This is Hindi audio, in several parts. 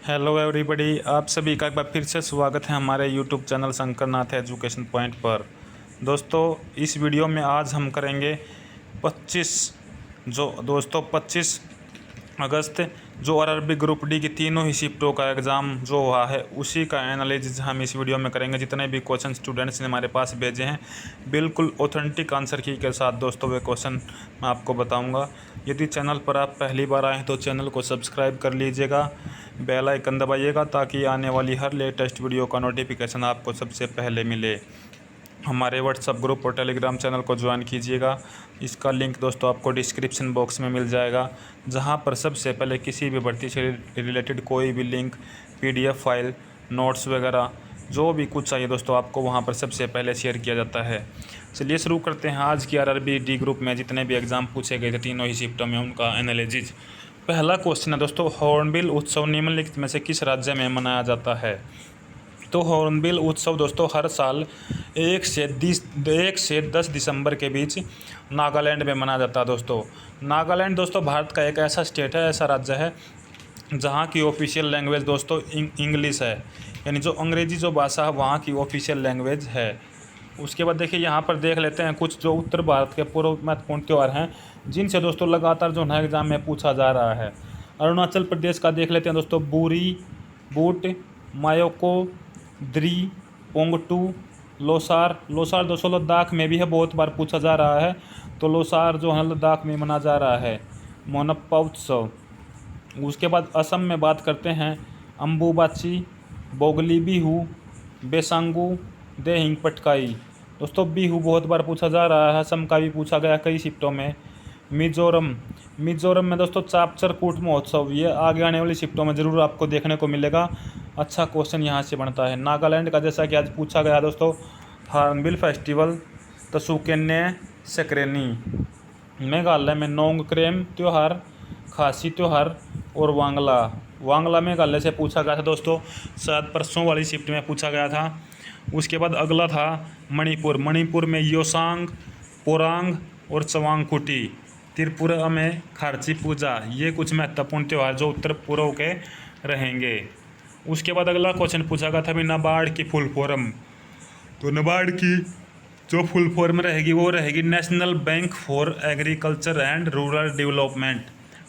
हेलो एवरीबॉडी, आप सभी का एक बार फिर से स्वागत है हमारे यूट्यूब चैनल शंकर नाथ एजुकेशन पॉइंट पर। दोस्तों, इस वीडियो में आज हम करेंगे 25 अगस्त जो आरआरबी ग्रुप डी की तीनों ही शिफ्टों का एग्ज़ाम जो हुआ है उसी का एनालिसिस हम इस वीडियो में करेंगे। जितने भी क्वेश्चन स्टूडेंट्स ने हमारे पास भेजे हैं बिल्कुल ऑथेंटिक आंसर की के साथ दोस्तों वे क्वेश्चन मैं आपको बताऊंगा। यदि चैनल पर आप पहली बार आए तो चैनल को सब्सक्राइब कर लीजिएगा, बेल आइकन दबाइएगा ताकि आने वाली हर लेटेस्ट वीडियो का नोटिफिकेशन आपको सबसे पहले मिले। हमारे व्हाट्सएप ग्रुप और टेलीग्राम चैनल को ज्वाइन कीजिएगा। इसका लिंक दोस्तों आपको डिस्क्रिप्शन बॉक्स में मिल जाएगा, जहां पर सबसे पहले किसी भी भर्ती से रिलेटेड कोई भी लिंक, पीडीएफ फाइल, नोट्स वगैरह जो भी कुछ चाहिए दोस्तों आपको वहां पर सबसे पहले शेयर किया जाता है। चलिए शुरू करते हैं आज की आरआरबी डी ग्रुप में जितने भी एग्ज़ाम पूछे गए थे तीनों ही शिफ्टों में उनका एनालिसिस। पहला क्वेश्चन है दोस्तों, हॉर्नबिल उत्सव निम्नलिखित में से किस राज्य में मनाया जाता है? तो हॉर्नबिल उत्सव दोस्तों हर साल 1 से 10 दिसंबर के बीच नागालैंड में मनाया जाता है। नागालैंड दोस्तों भारत का एक ऐसा स्टेट है, ऐसा राज्य है जहाँ की ऑफिशियल लैंग्वेज दोस्तों इंग्लिश है, यानी जो अंग्रेज़ी जो भाषा है वहाँ की ऑफिशियल लैंग्वेज है। उसके बाद देखिए यहाँ पर देख लेते हैं कुछ जो उत्तर भारत के पूर्व महत्वपूर्ण त्यौहार हैं जिनसे दोस्तों लगातार जो है एग्जाम में पूछा जा रहा है। अरुणाचल प्रदेश का देख लेते हैं दोस्तों, बुरी, बूट, मायोको, द्री, पोंगटू, लोसार दोस्तों लद्दाख में भी है, बहुत बार पूछा जा रहा है। तो लोसार जो है लद्दाख में मनाया जा रहा है मोनप्पा उत्सव। उसके बाद असम में बात करते हैं, अम्बुबाची, बोगली बिहू, बेसांगू, देहिंग पटकाई। दोस्तों बिहू बहुत बार पूछा जा रहा है, असम का भी पूछा गया कई शिफ्टों में। मिजोरम में दोस्तों चापचर कूट महोत्सव, ये आगे आने वाली शिफ्टों में ज़रूर आपको देखने को मिलेगा। अच्छा क्वेश्चन यहाँ से बनता है। नागालैंड का जैसा कि आज पूछा गया दोस्तों, हॉर्नबिल फेस्टिवल, तसुकेन्ने सेक्रेनी। मेघालय में नोंगक्रेम त्यौहार, खासी त्यौहार और वांगला मेघालय से पूछा गया था दोस्तों, शायद परसों वाली शिफ्ट में पूछा गया था। उसके बाद अगला था मणिपुर में योसांग, पोरांग और चवांगकुटी। त्रिपुरा में खारची पूजा। ये कुछ महत्वपूर्ण त्यौहार जो उत्तर पूर्व के रहेंगे। उसके बाद अगला क्वेश्चन पूछा गया था भी नाबार्ड की फुल फॉर्म। तो नाबार्ड की जो फुल फॉर्म रहेगी वो रहेगी national bank for agriculture and rural development.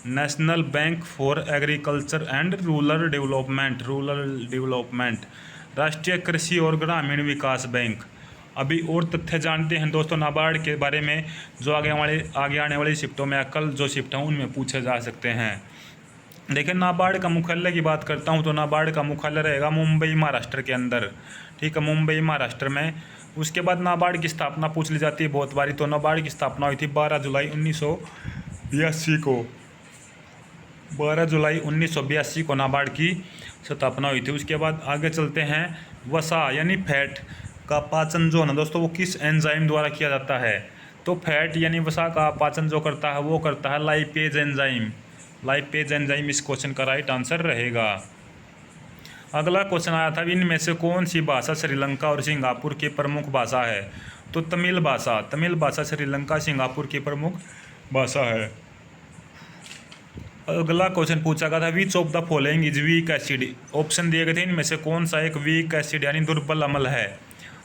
National bank for agriculture and rural development, राष्ट्रीय कृषि और ग्रामीण विकास बैंक। अभी और तथ्य जानते हैं दोस्तों नाबार्ड के बारे में जो आगे आने वाली शिफ्टों में कल जो शिफ्ट हैं उनमें पूछे जा सकते हैं। देखिए नाबार्ड का मुख्यालय की बात करता हूं तो नाबार्ड का मुख्यालय रहेगा मुंबई महाराष्ट्र के अंदर, ठीक है, मुंबई महाराष्ट्र में। उसके बाद नाबार्ड की स्थापना पूछ ली जाती है बहुत बारी। तो नाबार्ड की स्थापना हुई थी 12 जुलाई 1982 को। 12 जुलाई 1982 को नाबार्ड की स्थापना हुई थी। उसके बाद आगे चलते हैं, वसा यानी फैट का पाचन जो है ना दोस्तों वो किस एंजाइम द्वारा किया जाता है? तो फैट यानी वसा का पाचन जो करता है वो करता है लाइपेज एंजाइम। लाइपेज एंजाइम इस क्वेश्चन का राइट आंसर रहेगा। अगला क्वेश्चन आया था, इनमें से कौन सी भाषा श्रीलंका और सिंगापुर की प्रमुख भाषा है? तो तमिल भाषा श्रीलंका सिंगापुर की प्रमुख भाषा है। अगला क्वेश्चन पूछा गया था, which of the following is weak acid. Option दिए गए थे, इनमें से कौन सा एक वीक एसिड यानी दुर्बल अम्ल है?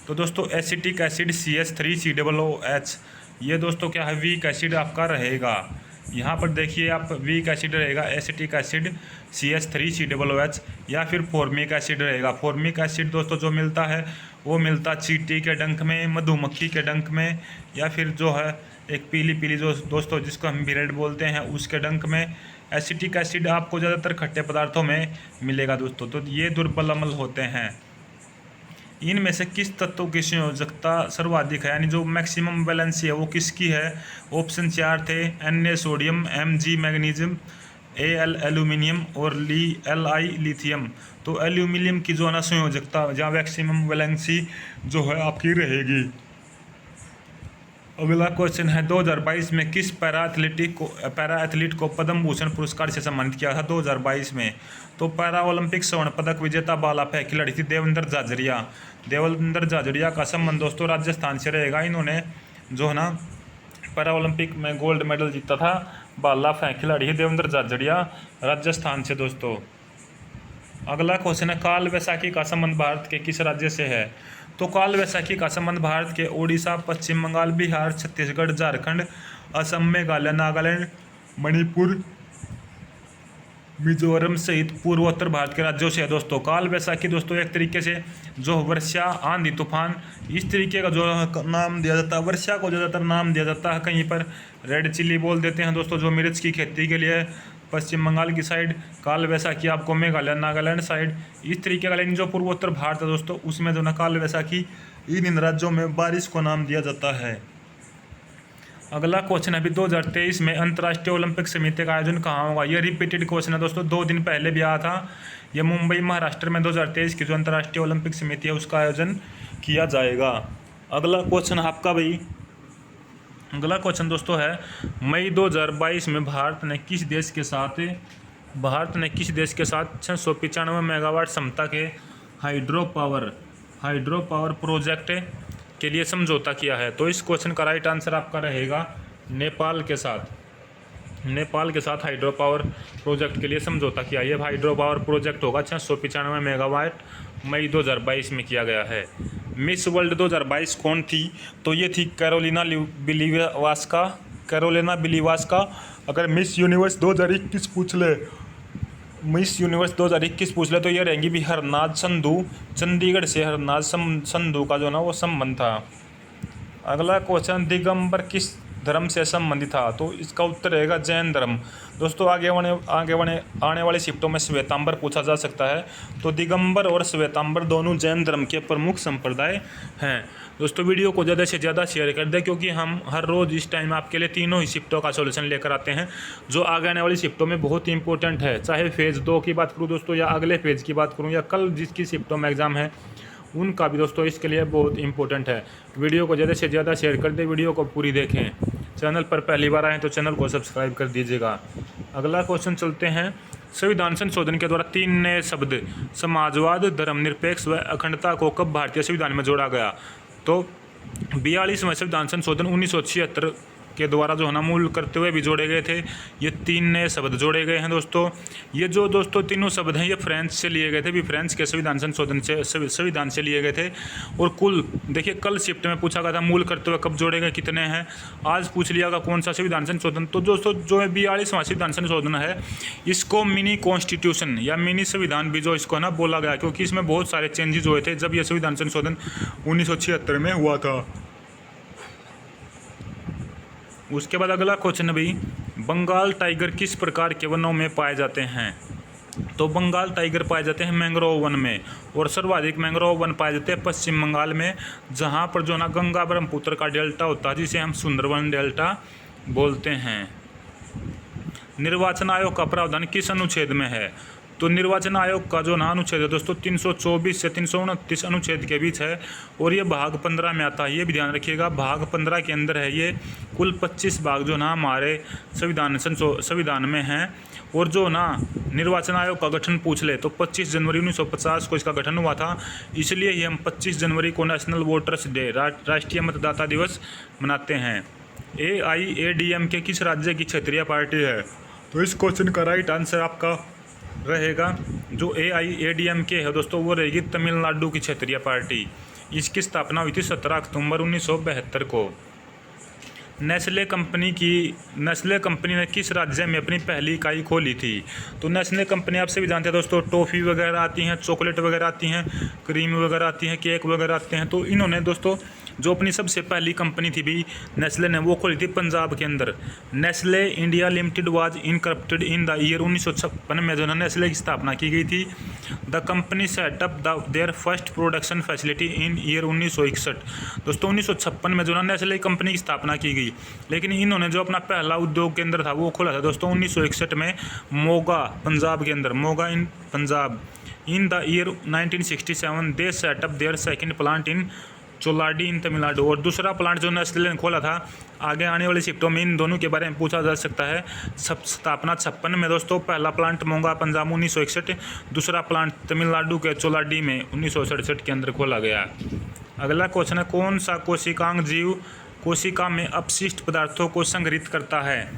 तो दोस्तों एसिटिक एसिड CH3COOH, ये दोस्तों क्या है, वीक एसिड आपका रहेगा। यहाँ पर देखिए आप वीक एसिड रहेगा एसिटिक एसिड CH3COOH, या फिर फॉर्मिक एसिड रहेगा। फॉर्मिक एसिड दोस्तों जो मिलता है वो मिलता चींटी के डंक में, मधुमक्खी के डंक में, या फिर जो है एक पीली जो दोस्तों जिसको हम बिरेड बोलते हैं उसके डंक में। एसिटिक एसिड आपको ज़्यादातर खट्टे पदार्थों में मिलेगा दोस्तों। तो ये दुर्बल अम्ल होते हैं। इनमें से किस तत्व की संयोजकता सर्वाधिक है, यानी जो मैक्सिमम वैलेंसी है वो किसकी है? ऑप्शन 4 थे, Na sodium, Mg magnesium, Al aluminium और Li लिथियम। तो एल्यूमिनियम की जो है ना संयोजकता जहाँ मैक्सिमम वैलेंसी जो है आपकी रहेगी। अगला क्वेश्चन है, 2022 में किस पैरा एथलीट को पद्म भूषण पुरस्कार से सम्मानित किया था 2022 में? तो पैरा ओलंपिक स्वर्ण पदक विजेता भाला फेंक खिलाड़ी थी देवेंद्र झाझड़िया का संबंध दोस्तों राजस्थान से रहेगा। इन्होंने जो है ना पैरा ओलंपिक में गोल्ड मेडल जीता था। भाला फेंक खिलाड़ी है देवेंद्र झाझड़िया, राजस्थान से दोस्तों। अगला क्वेश्चन है काल वैसाखी का संबंध भारत के किस राज्य से है। तो काल वैसाखी का संबंध भारत के उड़ीसा, पश्चिम बंगाल, बिहार, छत्तीसगढ़, झारखंड, असम, मेघालय, नागालैंड, मणिपुर, मिजोरम सहित पूर्वोत्तर भारत के राज्यों से है। दोस्तों काल वैसाखी दोस्तों एक तरीके से जो वर्षा, आंधी, तूफान, इस तरीके का जो नाम दिया जाता है। वर्षा को ज़्यादातर नाम दिया जाता है, कहीं पर रेड चिली बोल देते हैं दोस्तों, जो मिर्च की खेती के लिए पश्चिम बंगाल की साइड। काल वैसाखी आपको मेघालय, नागालैंड साइड, इस तरीके का। लेकिन जो पूर्वोत्तर भारत है दोस्तों, उसमें जो ना काल वैसाखी इन राज्यों में बारिश को नाम दिया जाता है। अगला क्वेश्चन अभी 2023 में अंतर्राष्ट्रीय ओलंपिक समिति का आयोजन कहाँ होगा। यह रिपीटेड क्वेश्चन है दोस्तों, 2 दिन पहले भी आया था। यह मुंबई महाराष्ट्र में 2023 की जो अंतर्राष्ट्रीय ओलंपिक समिति है उसका आयोजन किया जाएगा। अगला क्वेश्चन आपका भाई, अगला क्वेश्चन दोस्तों है मई 2022 में भारत ने किस देश के साथ 695 मेगावाट क्षमता के हाइड्रो पावर प्रोजेक्ट के लिए समझौता किया है। तो इस क्वेश्चन का राइट आंसर आपका रहेगा नेपाल के साथ हाइड्रो पावर प्रोजेक्ट के लिए समझौता किया। यह हाइड्रो पावर प्रोजेक्ट होगा 695 मेगावाट, मई 2022 में किया गया है। मिस वर्ल्ड 2022 कौन थी। तो ये थी कैरोलिना बिलीवास्का। अगर मिस यूनिवर्स 2021 पूछ ले तो ये रहेंगी भी हरनाज संधू। चंडीगढ़ से हरनाज संधू का जो ना वो संबंध था। अगला क्वेश्चन दिगंबर किस धर्म से संबंधित था। तो इसका उत्तर रहेगा जैन धर्म। दोस्तों आने वाले शिफ्टों में श्वेतांबर पूछा जा सकता है। तो दिगंबर और श्वेतांबर दोनों जैन धर्म के प्रमुख संप्रदाय हैं। दोस्तों वीडियो को ज़्यादा से ज़्यादा शेयर कर दें, क्योंकि हम हर रोज़ इस टाइम आपके लिए तीनों ही शिफ्टों का सॉल्यूशन लेकर आते हैं, जो आगे आने वाली शिफ्टों में बहुत ही इंपॉर्टेंट है। चाहे फेज़ 2 की बात करूँ दोस्तों, या अगले फेज़ की बात करूँ, या कल जिसकी शिफ्टों में एग्ज़ाम है उनका भी दोस्तों इसके लिए बहुत इंपॉर्टेंट है। वीडियो को ज़्यादा से ज़्यादा शेयर कर दें, वीडियो को पूरी देखें। चैनल पर पहली बार आएँ तो चैनल को सब्सक्राइब कर दीजिएगा। अगला क्वेश्चन चलते हैं। संविधान संशोधन के द्वारा 3 नए शब्द समाजवाद, धर्मनिरपेक्ष व अखंडता को कब भारतीय संविधान में जोड़ा गया। तो 42वें संविधान संशोधन 1976 के द्वारा जो है ना मूल करते हुए भी जोड़े गए थे। ये 3 नए शब्द जोड़े गए हैं दोस्तों। ये जो दोस्तों तीनों शब्द हैं ये फ्रेंच से लिए गए थे, भी फ्रेंच के संविधान से लिए गए थे। और कुल देखिए कल शिफ्ट में पूछा गया था मूल करते हुए कब जोड़े गए, कितने हैं। आज पूछ लिया कौन सा संविधान संशोधन। तो दोस्तों जो है 42वां संविधान संशोधन है, इसको मिनी कॉन्स्टिट्यूशन या मिनी संविधान भी जो इसको ना बोला गया, क्योंकि इसमें बहुत सारे चेंजेस हुए थे जब यह संविधान संशोधन 1976 में हुआ था। उसके बाद अगला क्वेश्चन है भाई, बंगाल टाइगर किस प्रकार के वनों में पाए जाते हैं। तो बंगाल टाइगर पाए जाते हैं मैंग्रोव वन में, और सर्वाधिक मैंग्रोव वन पाए जाते हैं पश्चिम बंगाल में, जहां पर जो ना गंगा ब्रह्मपुत्र का डेल्टा होता है, जिसे हम सुंदरवन डेल्टा बोलते हैं। निर्वाचन आयोग का प्रावधान किस अनुच्छेद में है। तो निर्वाचन आयोग का जो ना अनुच्छेद है दोस्तों 324 से 329 अनुच्छेद के बीच है, और ये भाग 15 में आता है। ये भी ध्यान रखिएगा, भाग 15 के अंदर है ये। कुल 25 भाग जो ना हमारे संविधान में हैं। और जो ना निर्वाचन आयोग का गठन पूछ ले तो 25 जनवरी 1950 को इसका गठन हुआ था। इसलिए ही हम 25 जनवरी को नेशनल वोटर्स डे, राष्ट्रीय मतदाता दिवस मनाते हैं। AIADMK किस राज्य की क्षेत्रीय पार्टी है। तो इस क्वेश्चन का राइट आंसर आपका रहेगा जो AIADMK है दोस्तों, वो रहेगी तमिलनाडु की क्षेत्रीय पार्टी। इसकी स्थापना हुई थी 17 अक्टूबर 1972 को। नेस्ले कंपनी ने किस राज्य में अपनी पहली इकाई खोली थी। तो नेस्ले कंपनी आप सभी जानते हैं दोस्तों, टॉफ़ी वगैरह आती हैं, चॉकलेट वगैरह आती हैं, क्रीम वगैरह आती हैं, केक वगैरह आते हैं। तो इन्होंने दोस्तों जो अपनी सबसे पहली कंपनी थी भी नेस्ले ने, वो खोली थी पंजाब के अंदर। Nestle India Limited was incorporated in the year 1956 में जो है नेस्ले की स्थापना की गई थी। The company setup their first production facility in year 1961। दोस्तों 1956 में जो है नेस्ले कंपनी की स्थापना की गई, लेकिन इन्होंने जो अपना पहला उद्योग केंद्र था वो खोला था दोस्तों 1961 में मोगा, पंजाब के अंदर, Moga in Punjab. In the year 1967 they set up there second plant in Choladi in Tamil Nadu. और दूसरा प्लांट जो नेस्ले ने खोला था, आगे आने वाली शिफ्टों में इन दोनों के बारे में पूछा जा सकता है। स्थापना 56 में दोस्तों, पहला प्लांट मोगा पंजाब 1961, दूसरा प्लांट तमिलनाडु के चोलाडी में 1967 के अंदर खोला गया। अगला क्वेश्चन है, कौन सा कोशिकांग जीव कोशिका में अपशिष्ट पदार्थों को संग्रहित करता है।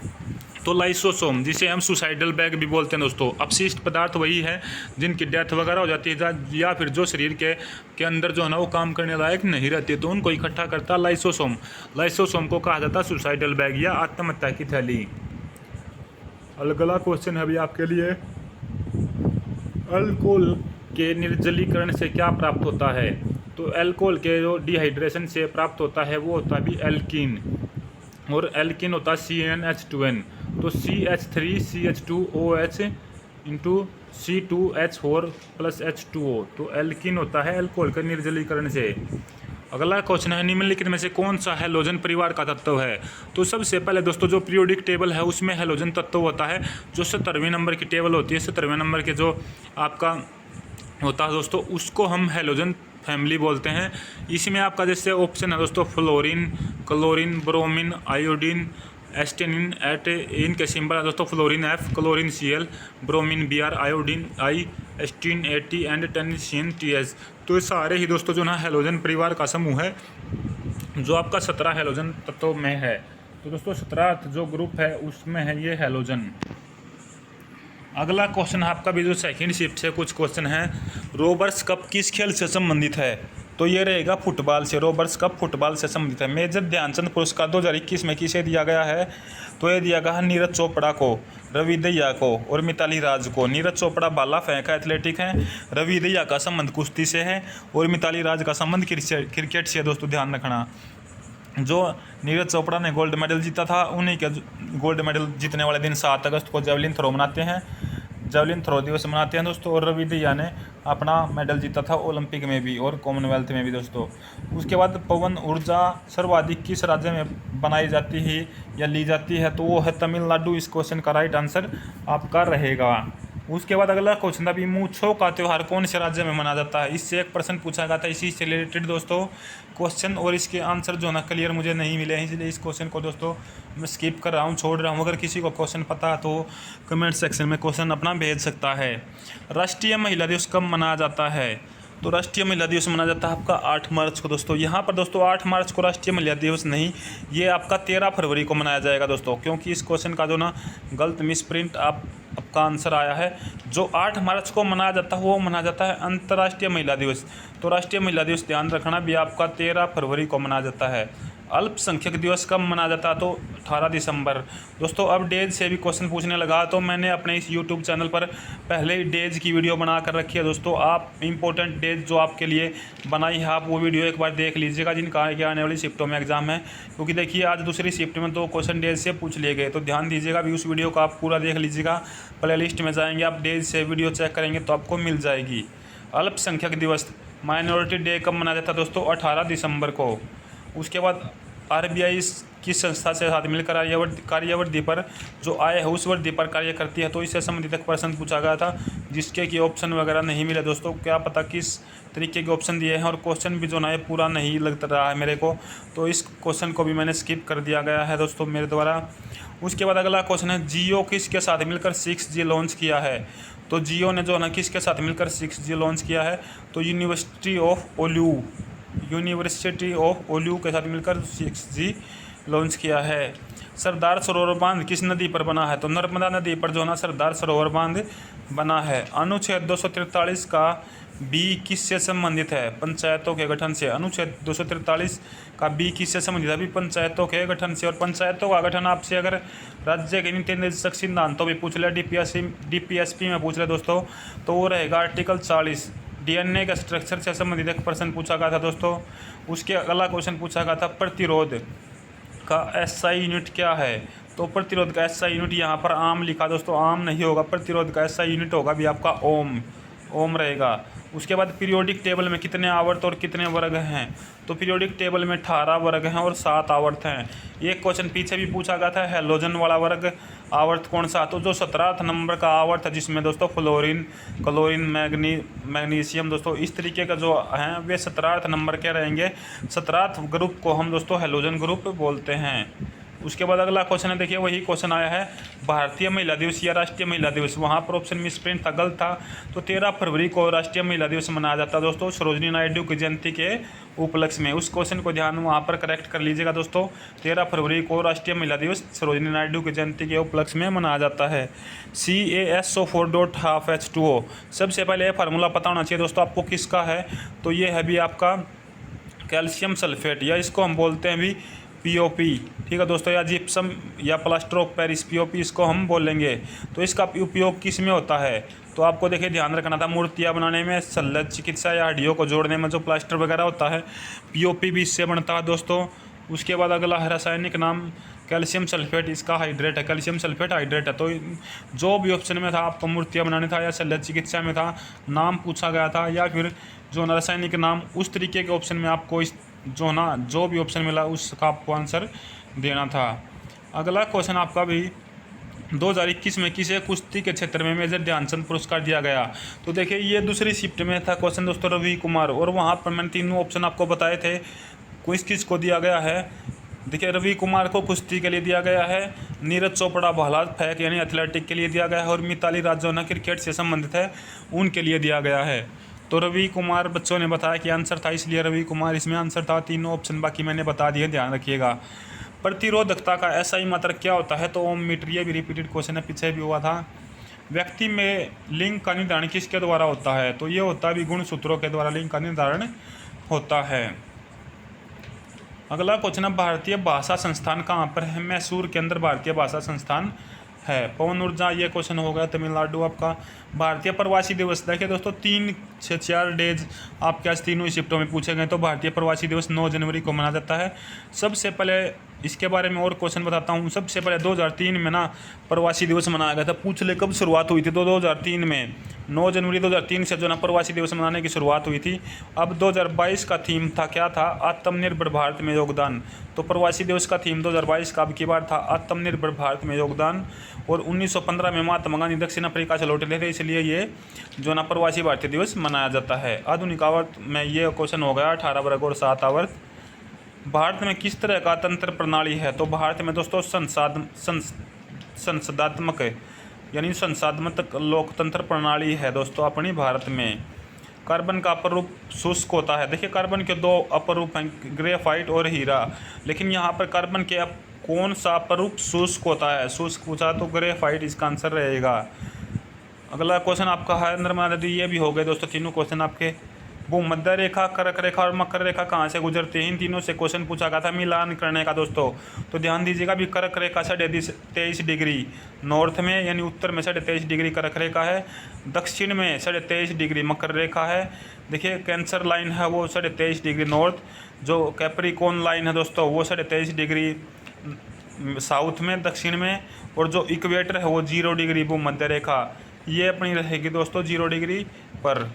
तो लाइसोसोम, जिसे हम सुसाइडल बैग भी बोलते हैं दोस्तों, अपशिष्ट पदार्थ वही है जिनकी डेथ वगैरह हो जाती है या फिर जो शरीर के अंदर जो है ना वो काम करने लायक नहीं रहती, तो उनको इकट्ठा करता लाइसोसोम। लाइसोसोम को कहा जाता है सुसाइडल बैग या आत्महत्या की थैली। अगला क्वेश्चन है अभी आपके लिए, अल्कोहल के निर्जलीकरण से क्या प्राप्त होता है? तो अल्कोहल के जो डिहाइड्रेशन से प्राप्त होता है वो होता है भी एल्कीन, और एल्कीन होता है CnH2n, तो CH3CH2OH into C2H4 plus H2O, तो एल्कीन होता है अल्कोहल के निर्जलीकरण से। अगला क्वेश्चन है, निम्नलिखित में से कौन सा हैलोजन परिवार का तत्व है? तो सबसे पहले दोस्तों जो पीरियोडिक टेबल है उसमें हैलोजन तत्व होता है, जो 70वें नंबर की टेबल होती है, 70वें नंबर के जो आपका होता है दोस्तों, उसको हम हैलोजन फैमिली बोलते हैं। इसमें आपका जैसे ऑप्शन है दोस्तों fluorine, chlorine, bromine, iodine, astatine, एट इनके सिंबल है दोस्तों fluorine F, chlorine Cl, bromine Br, iodine I, astatine AT and tennessine TS। तो ये सारे ही दोस्तों जो ना हैलोजन परिवार का समूह है जो आपका 17 हैलोजन तत्वों में है। तो दोस्तों 17 जो ग्रुप है उसमें है ये हैलोजन। अगला क्वेश्चन आपका भी जो सेकंड शिफ्ट से कुछ क्वेश्चन है, रोबर्स कप किस खेल से संबंधित है? तो ये रहेगा फुटबॉल से, रोबर्स कप फुटबॉल से संबंधित है। मेजर ध्यानचंद पुरस्कार 2021 में किसे दिया गया है? तो ये दिया गया है नीरज चोपड़ा को, रवि दहिया को और मिताली राज को। नीरज चोपड़ा भाला फेंक एथलेटिक हैं, रवि दहिया का संबंध कुश्ती से है और मिताली राज का संबंध क्रिकेट से। दोस्तों ध्यान रखना, जो नीरज चोपड़ा ने गोल्ड मेडल जीता था उन्हीं के गोल्ड मेडल जीतने वाले दिन 7 अगस्त को जेवलिन थ्रो मनाते हैं, जेवलिन थ्रो दिवस मनाते हैं दोस्तों। और रवि दहिया ने अपना मेडल जीता था ओलंपिक में भी और कॉमनवेल्थ में भी दोस्तों। उसके बाद पवन ऊर्जा सर्वाधिक किस राज्य में बनाई जाती है या ली जाती है? तो वो है तमिलनाडु। इस क्वेश्चन का राइट आंसर आपका रहेगा। उसके बाद अगला क्वेश्चन था भी मूछों का त्यौहार कौन से राज्य में मनाया जाता है? इससे एक प्रश्न पूछा गया था, इसी से रिलेटेड दोस्तों क्वेश्चन, और इसके आंसर जो है ना क्लियर मुझे नहीं मिले हैं, इसलिए इस क्वेश्चन को दोस्तों मैं स्किप कर रहा हूँ, छोड़ रहा हूँ। अगर किसी को क्वेश्चन पता है तो कमेंट सेक्शन में क्वेश्चन अपना भेज सकता है। राष्ट्रीय महिला दिवस कब मनाया जाता है? तो राष्ट्रीय महिला दिवस मनाया जाता है आपका 8 मार्च को दोस्तों। यहाँ पर दोस्तों 8 मार्च को राष्ट्रीय महिला दिवस नहीं, ये आपका 13 फरवरी को मनाया जाएगा दोस्तों, क्योंकि इस क्वेश्चन का जो ना गलत मिसप्रिंट आपका आंसर आया है। जो 8 मार्च को मनाया जाता है वो मनाया जाता है अंतर्राष्ट्रीय महिला दिवस। तो राष्ट्रीय महिला दिवस ध्यान रखना भी आपका 13 फरवरी को मनाया जाता है। अल्पसंख्यक दिवस कब मनाया जाता है? तो 18 दिसंबर। दोस्तों अब डेज से भी क्वेश्चन पूछने लगा, तो मैंने अपने इस यूट्यूब चैनल पर पहले ही डेज की वीडियो बना कर रखी है दोस्तों। आप इंपॉर्टेंट डेज जो आपके लिए बनाई है आप वो वीडियो एक बार देख लीजिएगा, जिनका आने वाली शिफ्टों में एग्जाम है। क्योंकि देखिए आज दूसरी शिफ्ट में 2 क्वेश्चन डेज से पूछ लिए गए, तो ध्यान दीजिएगा भी उस वीडियो को आप पूरा देख लीजिएगा। प्ले लिस्ट में जाएंगे आप डेज से वीडियो चेक करेंगे तो आपको मिल जाएगी। अल्पसंख्यक दिवस माइनॉरिटी डे कब मनाया जाता है दोस्तों? 18 दिसंबर को। उसके बाद RBI की संस्था से साथ मिलकर कार्यवर्दी पर जो आय है उस वर्दी पर कार्य करती है। तो इससे संबंधित एक प्रश्न पूछा गया था जिसके कि ऑप्शन वगैरह नहीं मिले दोस्तों, क्या पता किस तरीके के ऑप्शन दिए हैं, और क्वेश्चन भी जो ना है पूरा नहीं लग रहा है मेरे को, तो इस क्वेश्चन को भी मैंने स्किप कर दिया गया है दोस्तों मेरे द्वारा। उसके बाद अगला क्वेश्चन है, जियो किसके साथ मिलकर 6G लॉन्च किया है? तो जियो ने जो है ना किसके साथ मिलकर 6G लॉन्च किया है? तो यूनिवर्सिटी ऑफ ओल्यू के साथ मिलकर 6G लॉन्च किया है। सरदार सरोवर बांध किस नदी पर बना है? तो नर्मदा नदी पर जो है ना सरदार सरोवर बांध बना है। अनुच्छेद 243 का बी किससे संबंधित है? पंचायतों के गठन से। अनुच्छेद 243 का बी किससे संबंधित है? अभी पंचायतों के गठन से। और पंचायतों का गठन आपसे अगर राज्य के नीति निर्देशक सिद्धांतों भी पूछ ले, DPSP में पूछ ले दोस्तों, तो वो रहेगा आर्टिकल 40। DNA का स्ट्रक्चर से संबंधित एक प्रश्न पूछा गया था दोस्तों। उसके अगला क्वेश्चन पूछा गया था, प्रतिरोध का SI यूनिट क्या है? तो प्रतिरोध का SI यूनिट यहाँ पर आम लिखा दोस्तों, आम नहीं होगा, प्रतिरोध का SI यूनिट होगा भी आपका ओम रहेगा। उसके बाद पीरियोडिक टेबल में कितने आवर्त और कितने वर्ग हैं? तो पीरियोडिक टेबल में 18 वर्ग हैं और 7 आवर्त हैं। एक क्वेश्चन पीछे भी पूछा गया था, हैलोजन वाला वर्ग आवर्त कौन सा? तो जो 17 नंबर का आवर्त है जिसमें दोस्तों फ्लोरीन, क्लोरीन, मैग्नीशियम दोस्तों इस तरीके का जो हैं वे 17 नंबर के रहेंगे। 17 ग्रुप को हम दोस्तों हैलोजन ग्रुप बोलते हैं। उसके बाद अगला क्वेश्चन है, देखिए वही क्वेश्चन आया है, भारतीय महिला दिवस या राष्ट्रीय महिला दिवस। वहाँ पर ऑप्शन मिस प्रिंट था, गलत था। तो 13 फरवरी को राष्ट्रीय महिला दिवस मनाया जाता है दोस्तों, सरोजिनी नायडू की जयंती के उपलक्ष्य में। उस क्वेश्चन को ध्यान वहाँ पर करेक्ट कर लीजिएगा दोस्तों। 13 फरवरी को राष्ट्रीय महिला दिवस सरोजिनी नायडू की जयंती के उपलक्ष्य में मनाया जाता है। CaSO4.12H2O, सबसे पहले फार्मूला पता होना चाहिए दोस्तों आपको किसका है। तो ये है भी आपका कैल्शियम सल्फेट, या इसको हम बोलते हैं भी POP, ठीक है दोस्तों, या जिप्सम या प्लास्टर ऑफ पेरिस POP इसको हम बोलेंगे। तो इसका उपयोग किस में होता है, तो आपको देखिए ध्यान रखना था, मूर्तियाँ बनाने में, शल्य चिकित्सा या हड्डियों को जोड़ने में जो प्लास्टर वगैरह होता है, POP भी इससे बनता है दोस्तों। उसके बाद अगला है रासायनिक नाम कैल्शियम सल्फेट, इसका हाइड्रेट है, कैल्शियम सल्फेट हाइड्रेट है। तो जो भी ऑप्शन में था आपको मूर्तियाँ बनाने था या शल्य चिकित्सा में था, नाम पूछा गया था, या फिर जो रासायनिक नाम, उस तरीके के ऑप्शन में आपको इस जो भी ऑप्शन मिला उसका आपको आंसर देना था। अगला क्वेश्चन आपका भी 2021 में किसे कुश्ती के क्षेत्र में मेजर ध्यानचंद पुरस्कार दिया गया। तो देखिए ये दूसरी शिफ्ट में था क्वेश्चन दोस्तों, रवि कुमार, और वहाँ पर मैंने तीनों ऑप्शन आपको बताए थे किस को दिया गया है। देखिए रवि कुमार को कुश्ती के लिए दिया गया है, नीरज चोपड़ा भाला फेंक यानी एथलेटिक के लिए दिया गया है, और मिताली राज जो है क्रिकेट से संबंधित है उनके लिए दिया गया है। तो रवि कुमार बच्चों ने बताया कि आंसर था, इसलिए रवि कुमार इसमें आंसर था। तीनों ऑप्शन बाकी मैंने बता दिए, ध्यान रखिएगा। प्रतिरोधकता का SI मात्रक क्या होता है, तो ओम मीटर, ये भी रिपीटेड क्वेश्चन है, पीछे भी हुआ था। व्यक्ति में लिंग का निर्धारण किसके द्वारा होता है, तो ये होता है भी गुणसूत्रों के द्वारा लिंग का निर्धारण होता है। अगला क्वेश्चन है, भारतीय भाषा संस्थान कहाँ पर है, मैसूर के अंदर भारतीय भाषा संस्थान है। पवन ऊर्जा, ये क्वेश्चन हो गया तमिलनाडु आपका। भारतीय प्रवासी दिवस, देखिए दोस्तों 3 से 4 डेज आपके आज तीनों शिफ्टों में पूछे गए। तो भारतीय प्रवासी दिवस 9 जनवरी को मनाया जाता है। सबसे पहले इसके बारे में और क्वेश्चन बताता हूँ। सबसे पहले 2003 में ना प्रवासी दिवस मनाया गया था, पूछ ले कब शुरुआत हुई थी, तो 2003 में 9 जनवरी 2003 से जो ना प्रवासी दिवस मनाने की शुरुआत हुई थी। अब 2022 का थीम था, क्या था, आत्मनिर्भर भारत में योगदान। तो प्रवासी दिवस का थीम 2022 का अब की बार था आत्मनिर्भर भारत में योगदान। और 1915 में महात्मा गांधी दक्षिण अफ्रीका से लौटे थे, इसलिए ये जो ना प्रवासी भारतीय दिवस मनाया जाता है। आधुनिक आवर्त में ये क्वेश्चन हो गया 18 वर्ग और 7 आवर्त। भारत में किस तरह का तंत्र प्रणाली है, तो भारत में दोस्तों संसदात्मक यानी संसदात्मक लोकतंत्र प्रणाली है दोस्तों अपनी भारत में। कार्बन का अपर रूप शुष्क होता है। देखिए कार्बन के 2 अपर रूप हैं, ग्रेफाइट और हीरा, लेकिन यहाँ पर कार्बन के कौन सा अपर रूप शुष्क होता है, शुष्क पूछा तो ग्रेफाइट इसका आंसर रहेगा। अगला क्वेश्चन आपका है नर्मदा नदी, ये भी हो गए दोस्तों तीनों क्वेश्चन आपके। भूमध्य रेखा, कर्क रेखा और मकर रेखा कहाँ से गुजरते हैं, इन तीनों से क्वेश्चन पूछा गया था मिलान करने का दोस्तों। तो ध्यान दीजिएगा भी कर्क रेखा 23.5 डिग्री नॉर्थ में, यानी उत्तर में 23.5 डिग्री कर्क रेखा है, दक्षिण में 23.5 डिग्री मकर रेखा है। देखिए कैंसर लाइन है वो 23.5 डिग्री नॉर्थ, जो कैप्रिकॉर्न लाइन है दोस्तों वो 23.5 डिग्री साउथ में दक्षिण में, और जो इक्वेटर है वो 0 डिग्री भूमध्य रेखा ये अपनी रहेगी दोस्तों 0 डिग्री पर।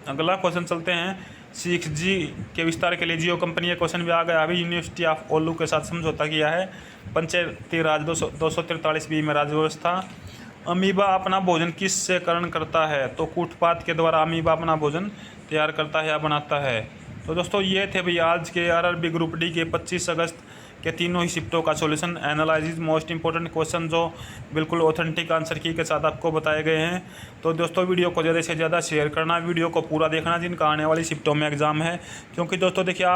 अगला क्वेश्चन चलते हैं 6G के विस्तार के लिए जियो कंपनी, ये क्वेश्चन भी आ गया अभी। यूनिवर्सिटी ऑफ ओलू के साथ समझौता किया है। पंचायती राज 243B में राज्य व्यवस्था। अमीबा अपना भोजन किस से करण करता है, तो कूटपात के द्वारा अमीबा अपना भोजन तैयार करता है या बनाता है। तो दोस्तों ये थे भैया आज के RRB ग्रुप डी के 25 अगस्त के तीनों ही शिफ्टों का solution analysis, most important question जो बिल्कुल ऑथेंटिक आंसर की के साथ आपको बताए गए हैं। तो दोस्तों वीडियो को ज़्यादा से ज़्यादा शेयर करना, वीडियो को पूरा देखना जिनका आने वाली शिफ्टों में एग्ज़ाम है। क्योंकि दोस्तों देखिए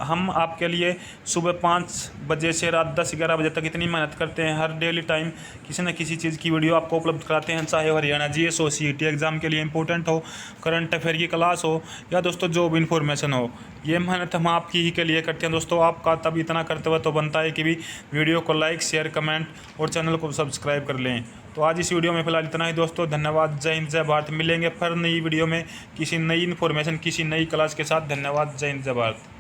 हम आपके लिए सुबह 5 बजे से रात 10-11 बजे तक इतनी मेहनत करते हैं, हर डेली टाइम किसी न किसी चीज़ की वीडियो आपको उपलब्ध कराते हैं, चाहे हरियाणा GS हो, CET एग्ज़ाम के लिए इंपॉर्टेंट हो, करंट अफेयर की क्लास हो, या दोस्तों जॉब इन्फॉर्मेशन हो। ये मेहनत हम आपकी ही के लिए करते हैं दोस्तों। आपका तब इतना करते हुए तो बनता है कि भी वीडियो को लाइक, शेयर, कमेंट और चैनल को सब्सक्राइब कर लें। तो आज इस वीडियो में फिलहाल इतना ही दोस्तों। धन्यवाद, जय हिंद, जय भारत। मिलेंगे फिर नई वीडियो में किसी नई इन्फॉर्मेशन, किसी नई क्लास के साथ। धन्यवाद, जय हिंद, जय भारत।